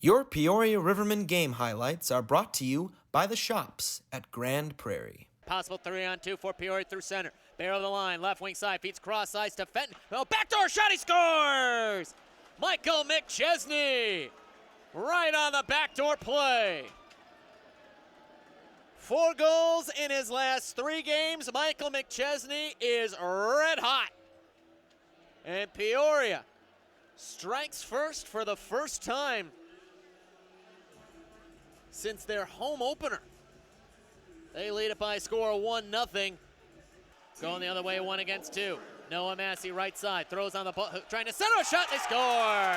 Your Peoria Rivermen game highlights are brought to you by the shops at Grand Prairie. Possible 3-on-2 for Peoria through center. Barrel of the line, left wing side, feeds cross ice to Fenton. Oh, backdoor shot, he scores! Michael McChesney, right on the backdoor play. 4 goals in his last 3 games. Michael McChesney is red hot. And Peoria strikes first for the first time since their home opener. They lead it by a score of 1-0. Going the other way, 1 against 2. Noah Massey, right side, throws on the ball, trying to center a shot, they score!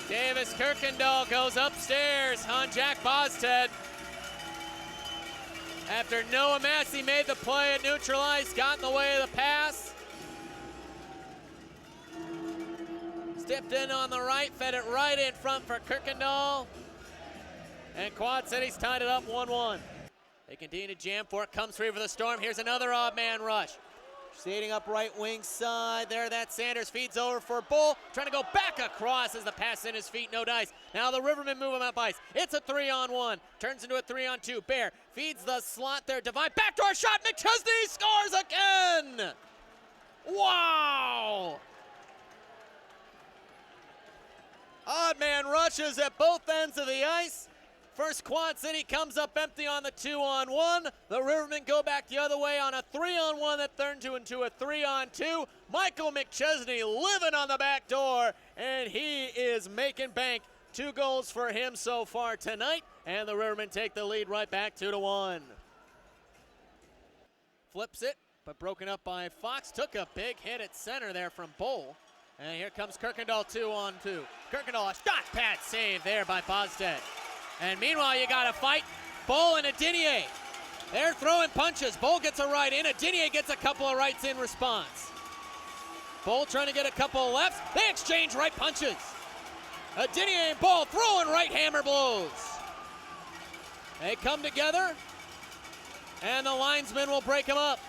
Davis Kirkendall goes upstairs on Jack Bosted. After Noah Massey made the play, it neutralized, got in the way of the pass. Stepped in on the right, fed it right in front for Kirkendall. And Quad City's tied it up 1-1. They continue to jam for it, comes free for the Storm. Here's another odd man rush. Skating up right wing side there, that Sanders feeds over for Bull. Trying to go back across as the pass in his feet, no dice. Now the Rivermen move him up ice. It's a 3-on-1, turns into a 3-on-2. Bear feeds the slot there, Divine, backdoor shot, McChesney scores again! Wow! Odd man rushes at both ends of the ice. First Quad City comes up empty on the 2-on-1. The Rivermen go back the other way on a 3-on-1 that turned into a 3-on-2. Michael McChesney living on the back door, and he is making bank. 2 goals for him so far tonight, and the Rivermen take the lead right back 2-1. Flips it, but broken up by Fox. Took a big hit at center there from Bull. And here comes Kirkendall 2-on-2. Kirkendall, a shot pad save there by Bosted. And meanwhile, you got a fight. Bull and Adinier. They're throwing punches. Bull gets a right in. Adinier gets a couple of rights in response. Bull trying to get a couple of lefts. They exchange right punches. Adinier and Bull throwing right hammer blows. They come together, and the linesman will break them up.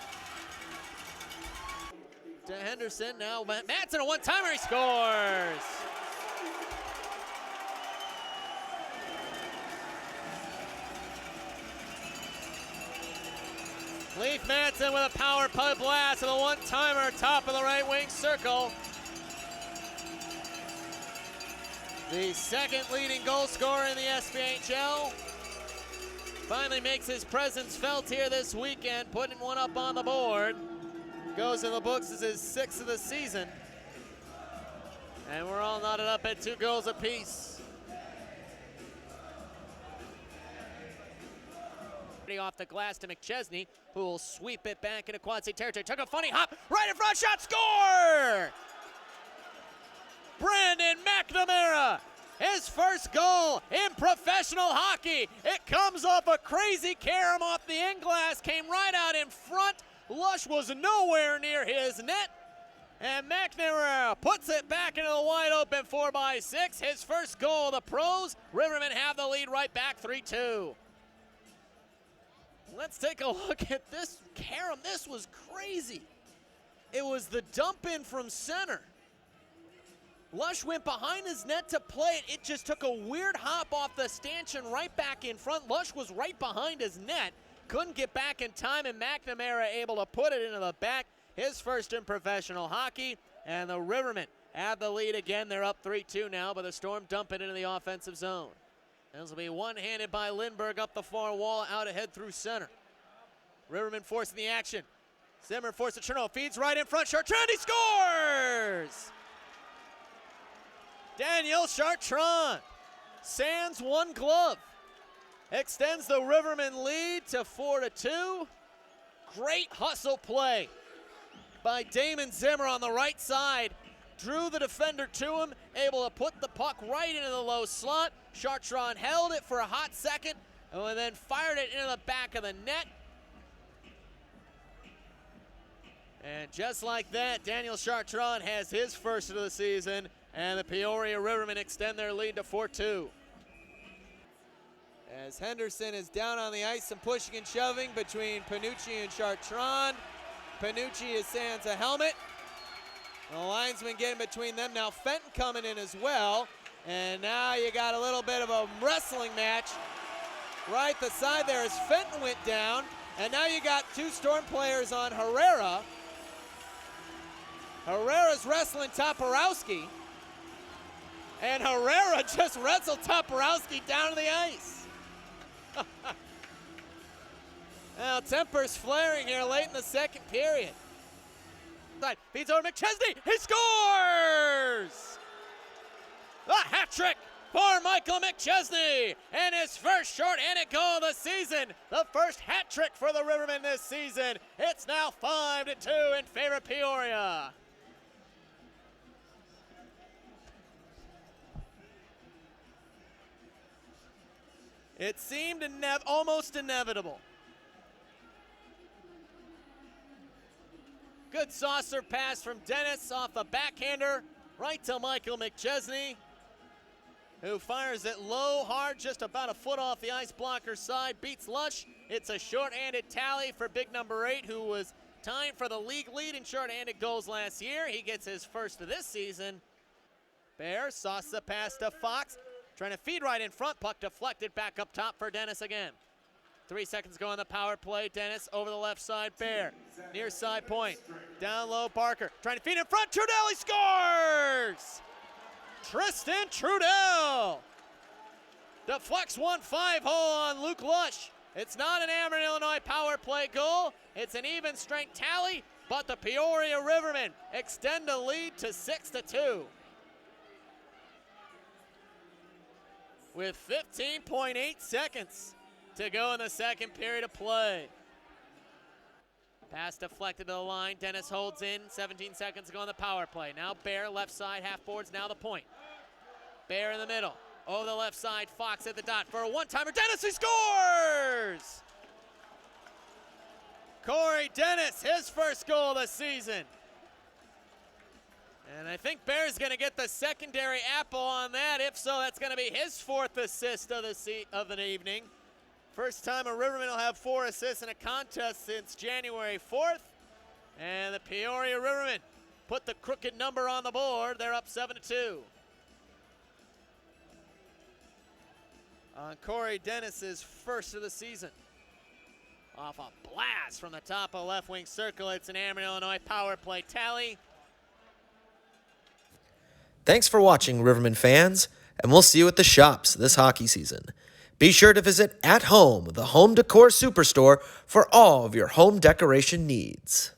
To Henderson now. Madsen, a one-timer, he scores. Leif Madsen with a power play blast and a one-timer top of the right wing circle. The second leading goal scorer in the SPHL. Finally makes his presence felt here this weekend, putting one up on the board. Goes in the books as his 6th of the season. And we're all knotted up at 2 goals apiece. Off the glass to McChesney, who will sweep it back into Quad City territory. Took a funny hop, right in front, shot, score! Brandon McNamara, his first goal in professional hockey. It comes off a crazy carom off the end glass, came right out in front. Lush was nowhere near his net. And McNamara puts it back into the wide open 4x6. His first goal of the pros. Rivermen have the lead right back 3-2. Let's take a look at this carom. This was crazy. It was the dump in from center. Lush went behind his net to play it. It just took a weird hop off the stanchion right back in front. Lush was right behind his net. Couldn't get back in time, and McNamara able to put it into the back. His first in professional hockey, and the Rivermen have the lead again. They're up 3-2 now, but the Storm dump it into the offensive zone. This will be one-handed by Lindbergh up the far wall, out ahead through center. Rivermen forcing the action. Zimmer forced a turnover, feeds right in front. Chartrand, he scores! Daniel Chartrand sands one glove. Extends the Rivermen lead to 4-2. Great hustle play by Damon Zimmer on the right side. Drew the defender to him, able to put the puck right into the low slot. Chartrand held it for a hot second and then fired it into the back of the net. And just like that, Daniel Chartrand has his first of the season, and the Peoria Rivermen extend their lead to 4-2. As Henderson is down on the ice and pushing and shoving between Panucci and Chartrand. Panucci is sans a helmet. The linesman getting between them. Now Fenton coming in as well. And now you got a little bit of a wrestling match. Right the side there as Fenton went down. And now you got two Storm players on Herrera. Herrera's wrestling Toporowski. And Herrera just wrestled Toporowski down to the ice. Now tempers flaring here late in the second period. Feeds over McChesney. He scores! A hat trick for Michael McChesney and his first short-handed goal of the season. The first hat trick for the Rivermen this season. It's now 5-2 in favor of Peoria. It seemed almost inevitable. Good saucer pass from Dennis off the backhander right to Michael McChesney, who fires it low, hard, just about a foot off the ice blocker side. Beats Lush. It's a shorthanded tally for big number 8, who was tying for the league lead in shorthanded goals last year. He gets his first of this season. Bear sauces the pass to Fox. Trying to feed right in front. Puck deflected back up top for Dennis again. 3 seconds to go on the power play. Dennis over the left side. Bear. Near side point. Down low, Barker. Trying to feed in front. Trudell, he scores! Tristan Trudell deflects 1-5 hole on Luke Lush. It's not an Amherst, Illinois power play goal. It's an even strength tally, but the Peoria Rivermen extend the lead to 6-2. With 15.8 seconds to go in the second period of play. Pass deflected to the line. Dennis holds in. 17 seconds to go on the power play. Now Bear, left side, half boards, now the point. Bear in the middle. Over the left side, Fox at the dot for a one-timer. Dennis, he scores! Corey Dennis, his first goal of the season. And I think Bear's going to get the secondary apple on that. If so, that's going to be his 4th assist of the evening. First time a Riverman will have 4 assists in a contest since January 4th. And the Peoria Rivermen put the crooked number on the board. They're up 7-2. On Corey Dennis's first of the season. Off a blast from the top of left wing circle. It's an Amherst, Illinois power play tally. Thanks for watching, Rivermen fans, and we'll see you at the shops this hockey season. Be sure to visit At Home, the home decor superstore, for all of your home decoration needs.